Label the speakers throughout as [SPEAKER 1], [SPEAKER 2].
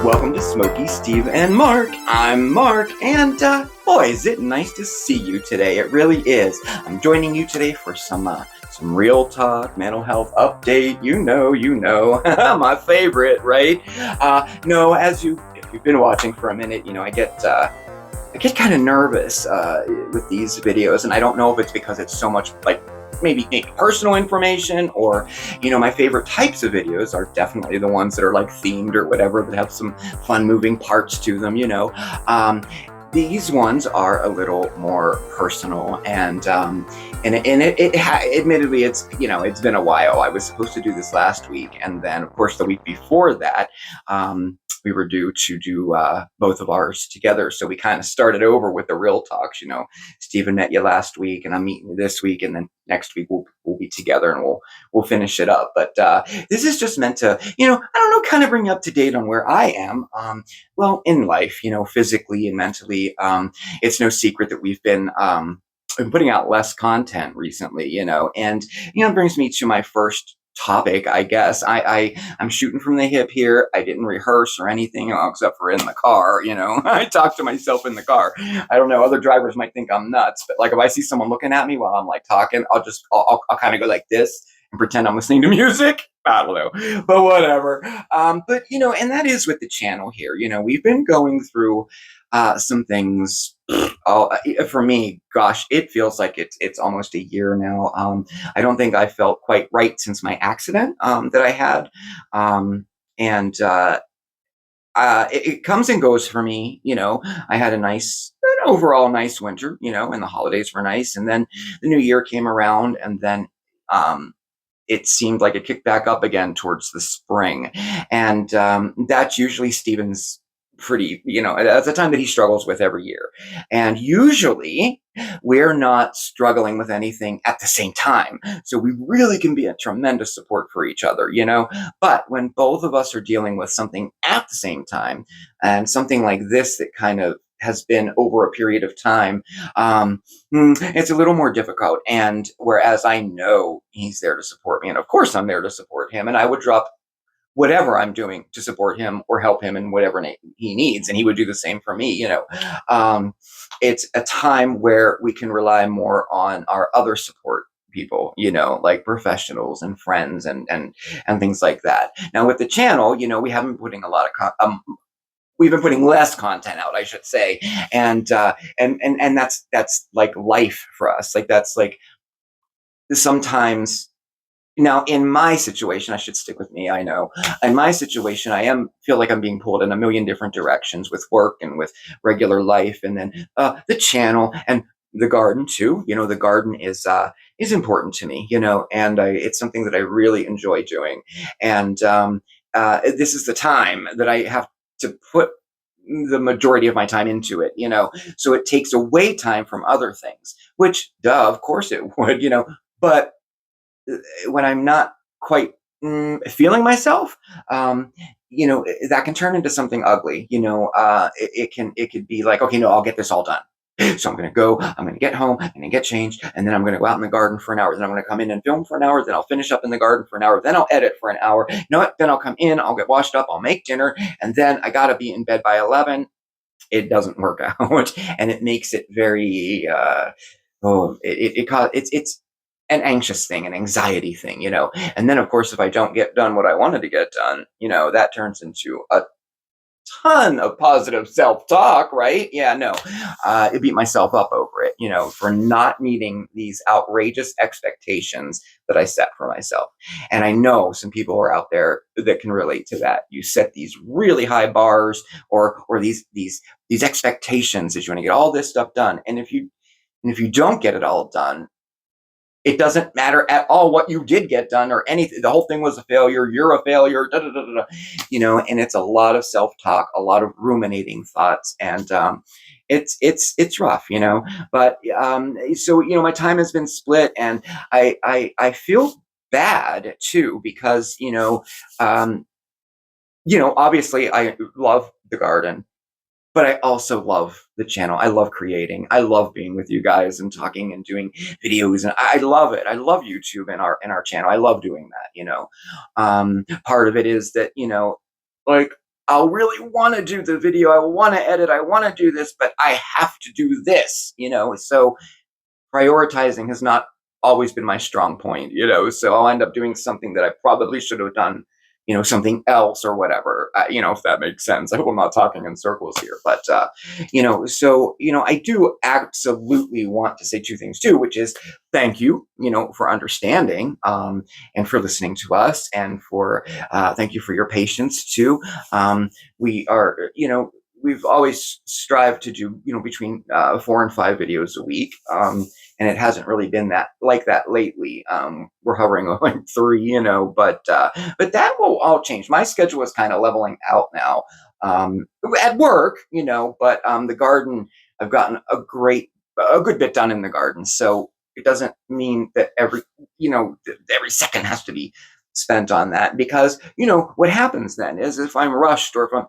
[SPEAKER 1] Welcome to Smokey, Steve, and Mark. I'm Mark, and boy, is it nice to see you today. It really is. I'm joining you today for some real talk, mental health update. You know, my favorite, right? No, if you've been watching for a minute, I get kind of nervous with these videos, and I don't know if it's because it's so much like maybe personal information, or my favorite types of videos are definitely the ones that are like themed or whatever, that have some fun moving parts to them. These ones are a little more personal, and admittedly, it's been a while. I was supposed to do this last week, and then of course the week before that, we were due to do both of ours together. So we kind of started over with the real talks. Steven met you last week, and I'm meeting you this week, and then next week we'll be together, and we'll finish it up. But this is just meant to, I don't know, kind of bring you up to date on where I am. Well, in life, physically and mentally. It's no secret that we've been putting out less content recently, and it brings me to my first topic, I guess. I'm shooting from the hip here. I didn't rehearse or anything, except for in the car. I talk to myself in the car. I don't know, other drivers might think I'm nuts, but like if I see someone looking at me while I'm like talking, I'll kind of go like this and pretend I'm listening to music. I don't know, but whatever. But and that is with the channel here. We've been going through some things. For me, gosh, it feels like it's almost a year now. I don't think I felt quite right since my accident that I had, and it comes and goes for me. I had an overall nice winter, and the holidays were nice, and then the new year came around, and then it seemed like it kicked back up again towards the spring, and that's usually Steven's pretty, that's a time that he struggles with every year. And usually we're not struggling with anything at the same time. So we really can be a tremendous support for each other, But when both of us are dealing with something at the same time, and something like this that kind of has been over a period of time, it's a little more difficult. And whereas I know he's there to support me, and of course I'm there to support him, and I would drop whatever I'm doing to support him or help him in whatever he needs, and he would do the same for me. It's a time where we can rely more on our other support people, like professionals and friends and things like that. Now with the channel, we haven't been putting a lot of we've been putting less content out, I should say, and that's like life for us. Like that's like sometimes. Now, in my situation, I should stick with me. I know in my situation, feel like I'm being pulled in a million different directions with work and with regular life, and then the channel and the garden too. The garden is important to me. And it's something that I really enjoy doing. And this is the time that I have to put the majority of my time into it. So it takes away time from other things, which, duh, of course it would. But when I'm not quite feeling myself, that can turn into something ugly. It could be like, okay, no, I'll get this all done. So I'm going to get home, I'm going to get changed, and then I'm going to go out in the garden for an hour. Then I'm going to come in and film for an hour. Then I'll finish up in the garden for an hour. Then I'll edit for an hour. Then I'll come in, I'll get washed up, I'll make dinner, and then I got to be in bed by 11. It doesn't work out, and it makes it very, it's an anxious thing, an anxiety thing, and then of course, if I don't get done what I wanted to get done, that turns into a ton of positive self-talk, right? Yeah, no, I beat myself up over it, for not meeting these outrageous expectations that I set for myself. And I know some people are out there that can relate to that. You set these really high bars, or these expectations that you want to get all this stuff done, and if you don't get it all done, it doesn't matter at all what you did get done or anything. The whole thing was a failure. You're a failure. Da, da, da, da, da. And it's a lot of self-talk, a lot of ruminating thoughts, and it's rough, But so my time has been split, and I feel bad too, because obviously I love the garden. But I also love the channel. I love creating. I love being with you guys and talking and doing videos, and I love it. I love YouTube and our channel. I love doing that. Part of it is that like I'll really want to do the video, I want to edit, I want to do this, but I have to do this, so prioritizing has not always been my strong point, so I'll end up doing something that I probably should have done, something else or whatever, if that makes sense. I hope I'm not talking in circles here, but, I do absolutely want to say two things too, which is thank you, for understanding, and for listening to us, and thank you for your patience too. We are, we've always strived to do, between 4 and 5 videos a week. And it hasn't really been that lately. We're hovering on like 3, but that will all change. My schedule is kind of leveling out now, at work, but the garden, I've gotten a good bit done in the garden. So it doesn't mean that every second has to be spent on that, because, what happens then is if I'm rushed, or if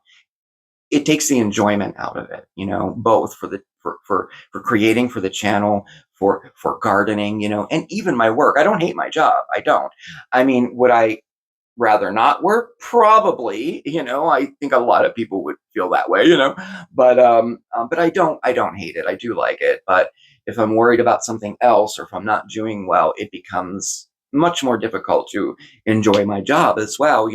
[SPEAKER 1] it takes the enjoyment out of it, both for creating for the channel, for gardening, and even my work. I don't hate my job. I don't. I mean, would I rather not work? Probably, I think a lot of people would feel that way, but I don't hate it. I do like it. But if I'm worried about something else, or if I'm not doing well, it becomes much more difficult to enjoy my job as well,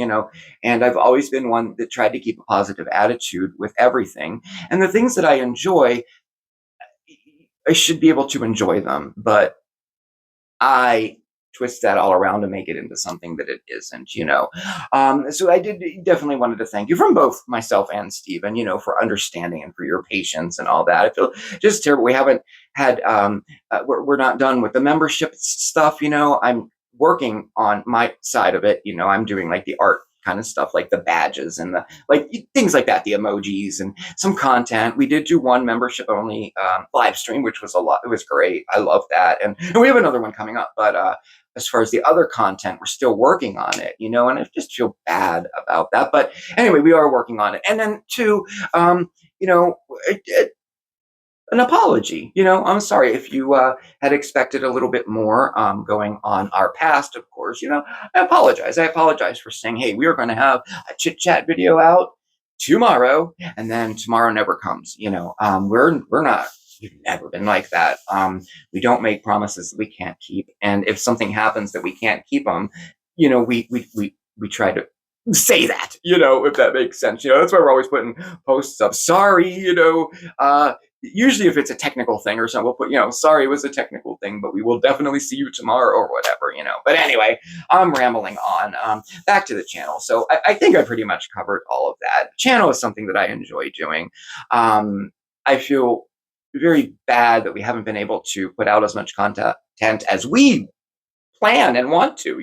[SPEAKER 1] and I've always been one that tried to keep a positive attitude with everything. And the things that I enjoy, I should be able to enjoy them, but I twist that all around to make it into something that it isn't, So I did definitely wanted to thank you, from both myself and Stephen, for understanding and for your patience and all that. I feel just terrible. We haven't had, we're not done with the membership stuff, I'm working on my side of it. I'm doing like the art kind of stuff, like the badges and the like things like that, the emojis and some content. We did do one membership only live stream, which was a lot. It was great. I love that, and we have another one coming up. But as far as the other content, we're still working on it, and I just feel bad about that. But anyway, we are working on it. And then two, you know, an apology. I'm sorry if you had expected a little bit more going on our past, of course. I apologize. I apologize for saying, hey, we are going to have a chit chat video out tomorrow, and then tomorrow never comes. We're not. We've never been like that. We don't make promises that we can't keep, and if something happens that we can't keep them, we try to say that, if that makes sense. That's why we're always putting posts up. Sorry, usually if it's a technical thing or something, we'll put, sorry, it was a technical thing, but we will definitely see you tomorrow or whatever. But anyway, I'm rambling on. Back to the channel. So I think I pretty much covered all of that. The channel is something that I enjoy doing. I feel very bad that we haven't been able to put out as much content as we plan and want to,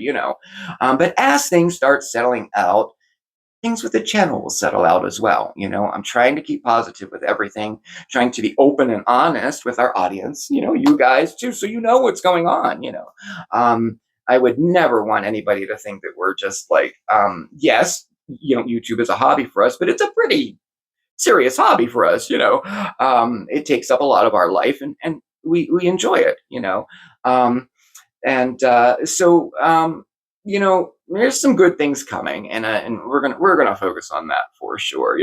[SPEAKER 1] but as things start settling out, things with the channel will settle out as well. I'm trying to keep positive with everything, trying to be open and honest with our audience, you guys too, so what's going on. I would never want anybody to think that we're just like, yes, YouTube is a hobby for us, but it's a pretty serious hobby for us. It takes up a lot of our life, and we enjoy it. And so there's some good things coming, and we're gonna focus on that for sure.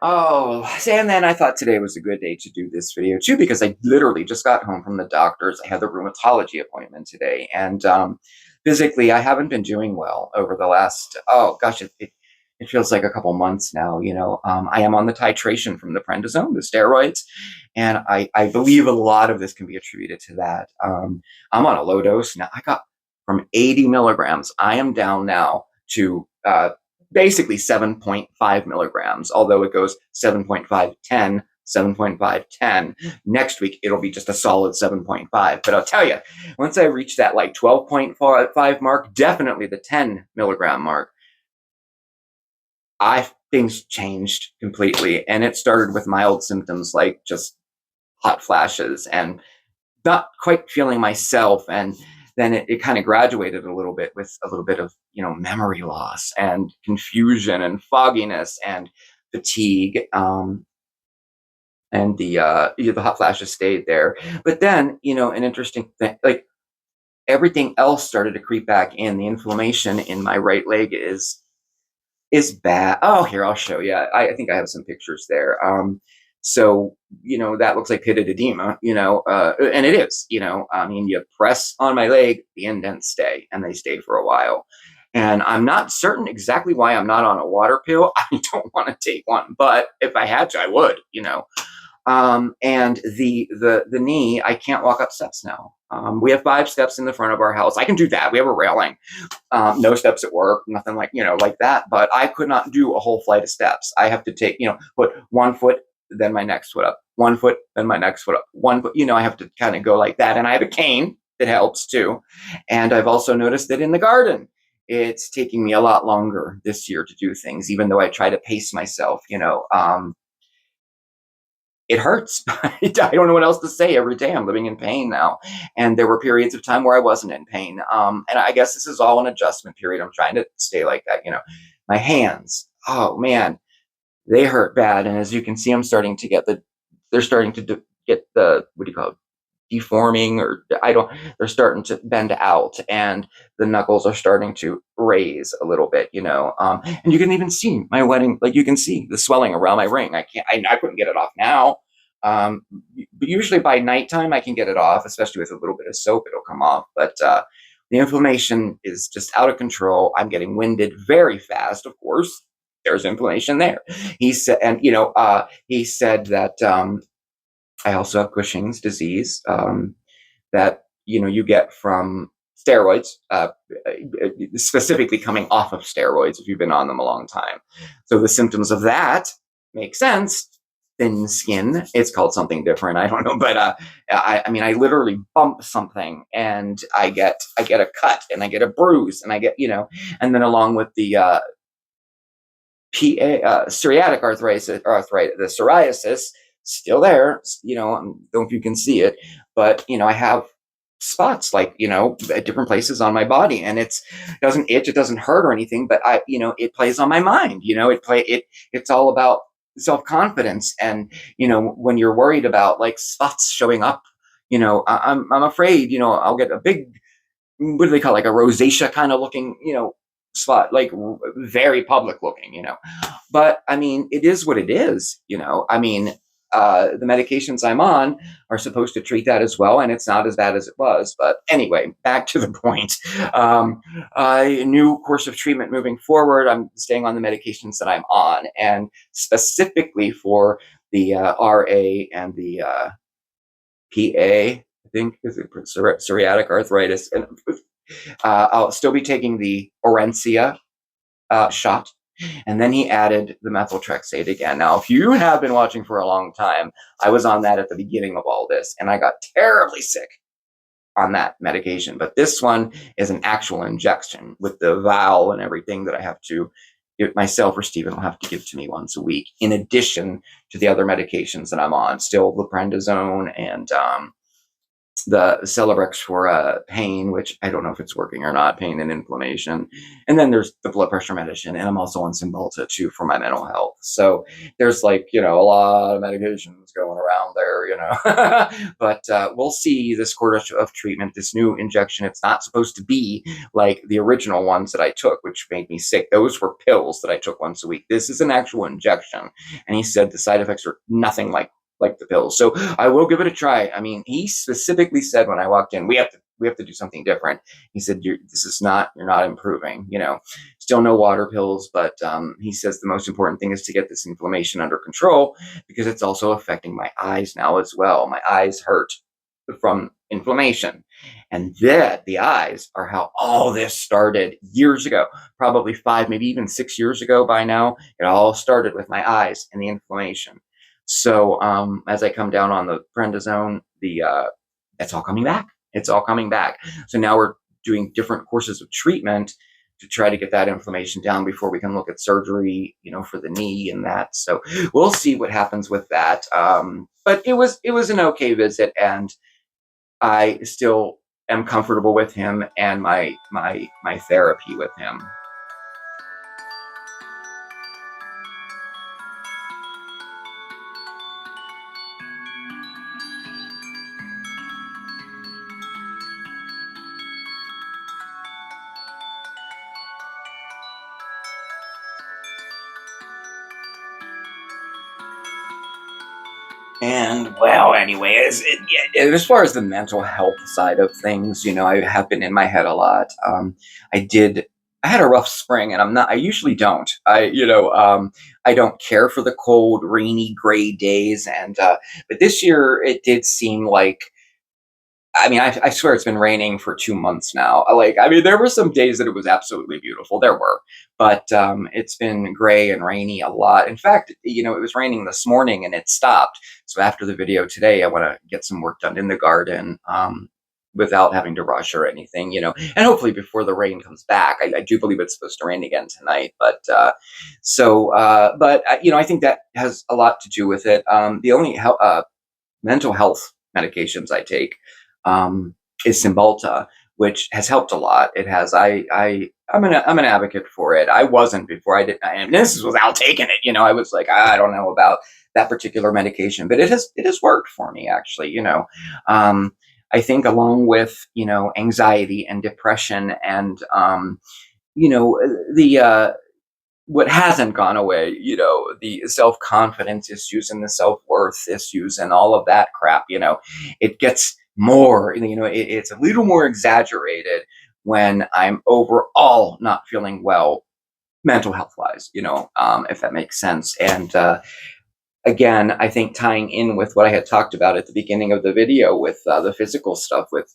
[SPEAKER 1] Oh, and then I thought today was a good day to do this video too, because I literally just got home from the doctor's. I had the rheumatology appointment today, and physically I haven't been doing well over the last, oh gosh, it feels like a couple months now. I am on the titration from the prednisone, the steroids, and I believe a lot of this can be attributed to that. I'm on a low dose now. I got from 80 milligrams. I am down now to basically 7.5 milligrams, although it goes 7.5, 10, 7.5, 10. Next week, it'll be just a solid 7.5. But I'll tell you, once I reach that like 12.5 mark, definitely the 10 milligram mark, things changed completely. And it started with mild symptoms like just hot flashes and not quite feeling myself. And then it kind of graduated a little bit with a little bit of, memory loss and confusion and fogginess and fatigue. and the hot flashes stayed there. But then, an interesting thing, like everything else started to creep back in. The inflammation in my right leg is bad. Oh, here, I'll show you. I think I have some pictures there. So, that looks like pitted edema, and it is, I mean, you press on my leg, the indents stay, and they stay for a while. And I'm not certain exactly why I'm not on a water pill. I don't want to take one, but if I had to, I would, and the knee, I can't walk up steps now. We have 5 steps in the front of our house. I can do that. We have a railing. No steps at work, nothing like that. But I could not do a whole flight of steps. I have to take, put one foot, then my next foot up, one foot, then my next foot up, one foot. I have to kind of go like that. And I have a cane that helps too. And I've also noticed that in the garden, it's taking me a lot longer this year to do things, even though I try to pace myself. It hurts. I don't know what else to say. Every day I'm living in pain now. And there were periods of time where I wasn't in pain. And I guess this is all an adjustment period. I'm trying to stay like that. My hands, oh man, they hurt bad. And as you can see, they're starting to get what do you call it? Deforming, or they're starting to bend out, and the knuckles are starting to raise a little bit, and you can even see my wedding, like you can see the swelling around my ring. I couldn't get it off now. But usually by nighttime I can get it off, especially with a little bit of soap, it'll come off. But the inflammation is just out of control. I'm getting winded very fast, of course. There's inflammation there. He said, and he said that I also have Cushing's disease, that you get from steroids, specifically coming off of steroids if you've been on them a long time. So the symptoms of that make sense. Thin skin. It's called something different. I don't know, but I mean, I literally bump something and I get a cut and I get a bruise and I get and then along with the psoriatic arthritis, the psoriasis, still there. I don't know if you can see it, but I have spots like at different places on my body, and it doesn't itch, it doesn't hurt or anything, but it plays on my mind. It's all about self-confidence, and when you're worried about like spots showing up, I'm afraid I'll get a big, what do they call it, like a rosacea kind of looking spot, like very public looking, but I mean, it is what it is. I mean, the medications I'm on are supposed to treat that as well, and it's not as bad as it was. But anyway, back to the point. A new course of treatment moving forward. I'm staying on the medications that I'm on, and specifically for the RA and the PA, I think, is it psoriatic arthritis, and I'll still be taking the Orencia shot. And then he added the methotrexate again. Now, if you have been watching for a long time, I was on that at the beginning of all this, and I got terribly sick on that medication. But this one is an actual injection with the vial and everything that I have to give myself, or Stephen will have to give to me once a week, in addition to the other medications that I'm on. Still the prednisone and the Celebrex for pain, which I don't know if it's working or not, pain and inflammation. And then there's the blood pressure medicine. And I'm also on Cymbalta too for my mental health. So there's like, a lot of medications going around there. But we'll see this course of treatment, this new injection. It's not supposed to be like the original ones that I took, which made me sick. Those were pills that I took once a week. This is an actual injection. And he said the side effects are nothing like the pills. So I will give it a try. I mean, he specifically said when I walked in, we have to do something different. He said, you're not improving, still no water pills, but he says the most important thing is to get this inflammation under control, because it's also affecting my eyes now as well. My eyes hurt from inflammation, and the eyes are how all this started years ago, probably 5, maybe even 6 years ago by now. It all started with my eyes and the inflammation. So as I come down on the prednisone, it's all coming back. It's all coming back. So now we're doing different courses of treatment to try to get that inflammation down before we can look at surgery, for the knee and that. So we'll see what happens with that. But it was an okay visit, and I still am comfortable with him and my therapy with him. And well, anyway, as far as the mental health side of things, I have been in my head a lot. I did. I had a rough spring, and I'm not. I usually don't. I don't care for the cold, rainy, gray days, and but this year it did seem like. I mean, I swear it's been raining for 2 months now. I mean, there were some days that it was absolutely beautiful. There were, but it's been gray and rainy a lot. In fact, it was raining this morning and it stopped. So after the video today, I want to get some work done in the garden without having to rush or anything. And hopefully before the rain comes back. I do believe it's supposed to rain again tonight, but I think that has a lot to do with it. The only mental health medications I take um, is Cymbalta, which has helped a lot. It has. I'm an advocate for it. I wasn't before. I didn't. And this is without taking it. I was like, I don't know about that particular medication, but it has worked for me actually. I think along with anxiety and depression and the what hasn't gone away, the self confidence issues and the self worth issues and all of that crap, it gets more, it's a little more exaggerated when I'm overall not feeling well, mental health wise, if that makes sense. And again, I think tying in with what I had talked about at the beginning of the video with the physical stuff, with,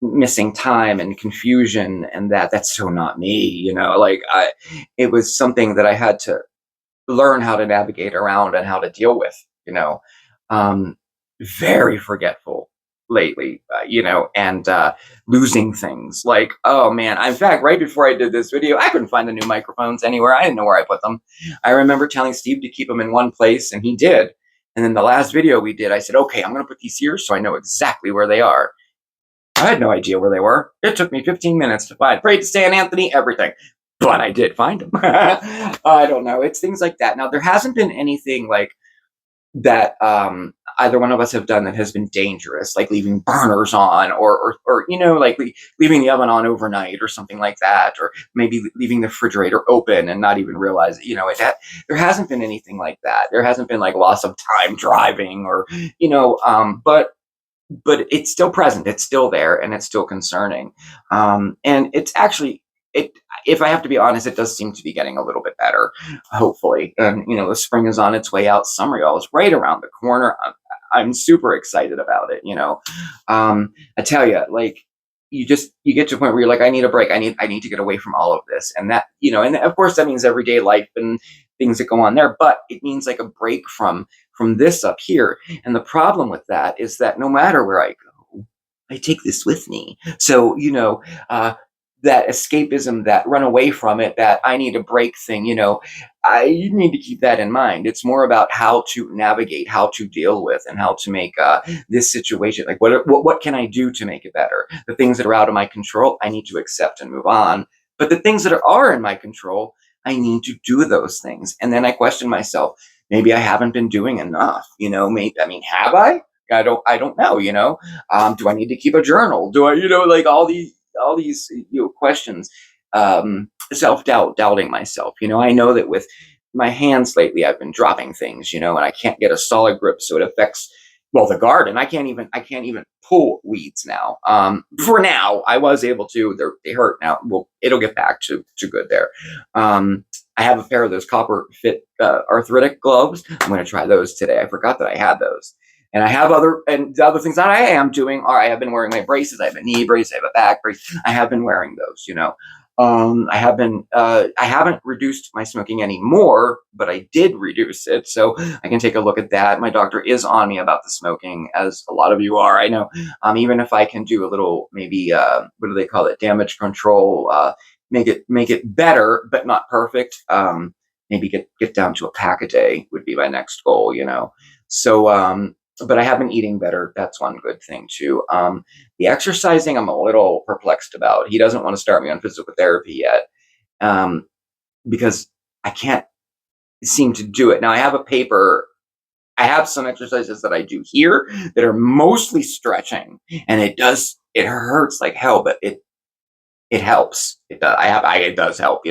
[SPEAKER 1] missing time and confusion, and that's so not me, it was something that I had to learn how to navigate around and how to deal with, um very forgetful lately, and losing things, like, oh man, in fact, right before I did this video, I couldn't find the new microphones anywhere. I didn't know where I put them. I remember telling Steve to keep them in one place, and he did. And then the last video we did, I said, okay, I'm going to put these here so I know exactly where they are. I had no idea where they were. It took me 15 minutes to find. Prayed to San Anthony, everything. But I did find them. I don't know. It's things like that. Now, there hasn't been anything like that either one of us have done that has been dangerous, like leaving burners on, or like leaving the oven on overnight or something like that, or maybe leaving the refrigerator open and not even realize it. There hasn't been anything like that. There hasn't been like loss of time driving, or but it's still present. It's still there, and it's still concerning. And it's actually it. If I have to be honest, it does seem to be getting a little bit better, hopefully. And the spring is on its way out. Summer, y'all, is right around the corner. I'm super excited about it. I tell you, like, you get to a point where you're like, I need a break. I need to get away from all of this, and that and of course that means everyday life and things that go on there, but it means like a break from this up here. And the problem with that is that no matter where I go, I take this with me. So, that escapism, that run away from it, that I need a break thing, I need to keep that in mind. It's more about how to navigate, how to deal with, and how to make this situation, like what can I do to make it better? The things that are out of my control, I need to accept and move on. But the things that are in my control, I need to do those things. And then I question myself, maybe I haven't been doing enough, maybe, I mean, have I? I don't know, do I need to keep a journal? Do I, like all these questions, self-doubt, doubting myself. I know that with my hands lately, I've been dropping things, and I can't get a solid grip. So it affects, well, the garden. I can't even pull weeds now. For now, I was able to. They hurt now. Well, it'll get back to good there. I have a pair of those copper fit arthritic gloves. I'm going to try those today. I forgot that I had those. And I have the other things that I am doing are, I have been wearing my braces. I have a knee brace. I have a back brace. I have been wearing those, I haven't reduced my smoking anymore, but I did reduce it. So I can take a look at that. My doctor is on me about the smoking, as a lot of you are, I know. Even if I can do a little, maybe, what do they call it? Damage control, make it better, but not perfect. Maybe get down to a pack a day would be my next goal, So, but I have been eating better. That's one good thing too. The exercising, I'm a little perplexed about. He doesn't want to start me on physical therapy yet, because I can't seem to do it. Now I have a paper. I have some exercises that I do here that are mostly stretching, and it hurts like hell, but it helps. It does. It does help,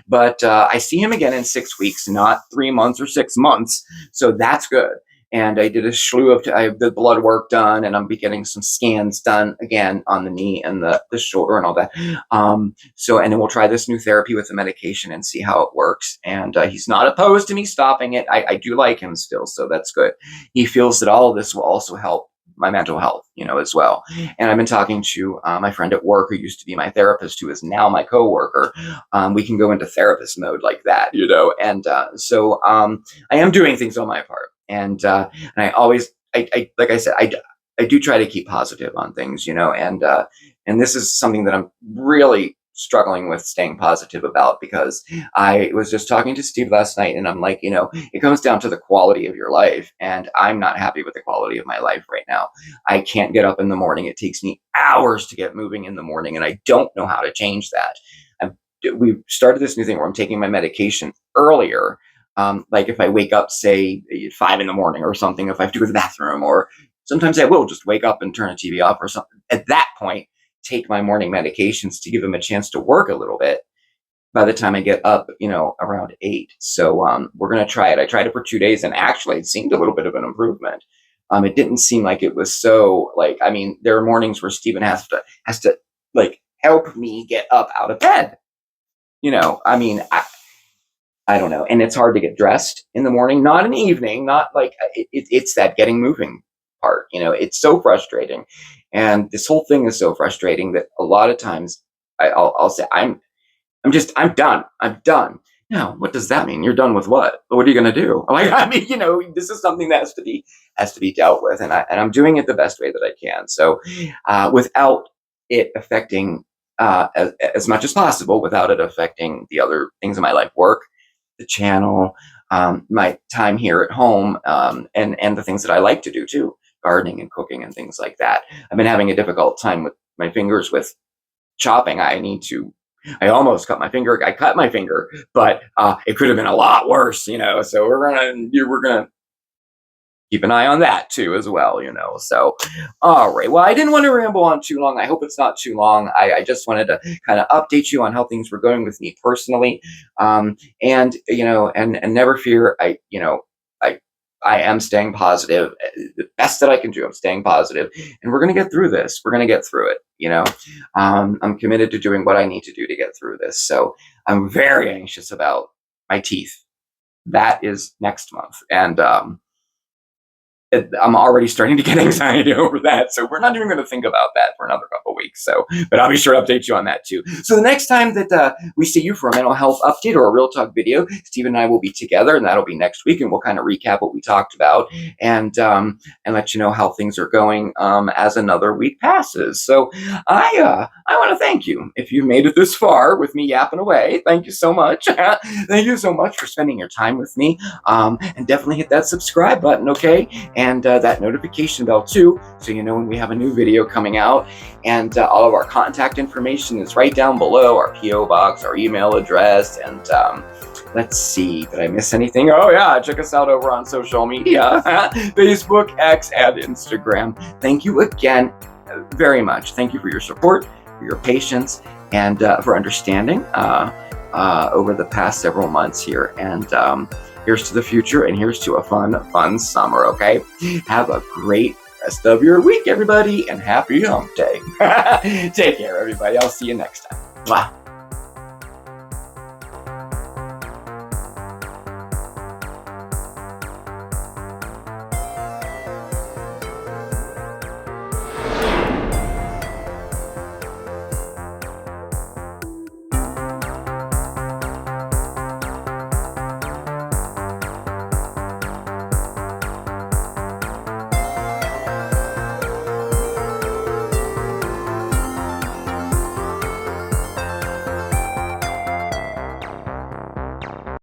[SPEAKER 1] But I see him again in 6 weeks, not 3 months or 6 months. So that's good. and I did a slew of, I have the blood work done, and I'm be getting some scans done again on the knee and the shoulder and all that. And then we'll try this new therapy with the medication and see how it works. And he's not opposed to me stopping it. I do like him still, so that's good. He feels that all of this will also help my mental health, as well. And I've been talking to my friend at work who used to be my therapist, who is now my coworker. We can go into therapist mode like that, And I am doing things on my part, and I always, like I said, I do try to keep positive on things, and this is something that I'm really struggling with staying positive about, because I was just talking to Steve last night, and I'm like, it comes down to the quality of your life, and I'm not happy with the quality of my life right now. I can't get up in the morning. It takes me hours to get moving in the morning, and I don't know how to change that. We started this new thing where I'm taking my medication earlier. Like if I wake up, say, at 5 in the morning or something, if I have to go to the bathroom, or sometimes I will just wake up and turn the TV off or something. At that point, take my morning medications to give them a chance to work a little bit by the time I get up, around 8. So we're going to try it. I tried it for 2 days, and actually it seemed a little bit of an improvement. It didn't seem like it was so there are mornings where Stephen has to like help me get up out of bed. I don't know. And it's hard to get dressed in the morning, not in the evening, not like it's that getting moving part. It's so frustrating. And this whole thing is so frustrating that a lot of times I'll say, I'm done. I'm done. Now, what does that mean? You're done with what? What are you going to do? This is something that has to be dealt with. And I'm doing it the best way that I can. So without it affecting as much as possible, without it affecting the other things in my life, work, the channel, my time here at home, and the things that I like to do too, gardening and cooking and things like that. I've been having a difficult time with my fingers with chopping. I almost cut my finger. I cut my finger, but it could have been a lot worse, So we're gonna keep an eye on that too as well, So, all right. Well, I didn't want to ramble on too long. I hope it's not too long. I just wanted to kind of update you on how things were going with me personally. And never fear. I am staying positive. The best that I can do, I'm staying positive, and we're going to get through this. We're going to get through it. I'm committed to doing what I need to do to get through this. So I'm very anxious about my teeth. That is next month. And, I'm already starting to get anxiety over that. So we're not even going to think about that for another couple of weeks. So, but I'll be sure to update you on that too. So the next time that we see you for a mental health update or a real talk video, Steve and I will be together, and that'll be next week. And we'll kind of recap what we talked about and let you know how things are going as another week passes. So I want to thank you. If you've made it this far with me yapping away, thank you so much. Thank you so much for spending your time with me. And definitely hit that subscribe button, okay? And that notification bell too, so you know when we have a new video coming out. And all of our contact information is right down below, our P.O. box, our email address, and let's see, did I miss anything? Oh yeah, check us out over on social media, Facebook, X, and Instagram. Thank you again very much. Thank you for your support, for your patience, and for understanding over the past several months here. And here's to the future, and here's to a fun summer, okay? Have a great rest of your week, everybody, and happy hump day. Take care, everybody. I'll see you next time. Mwah.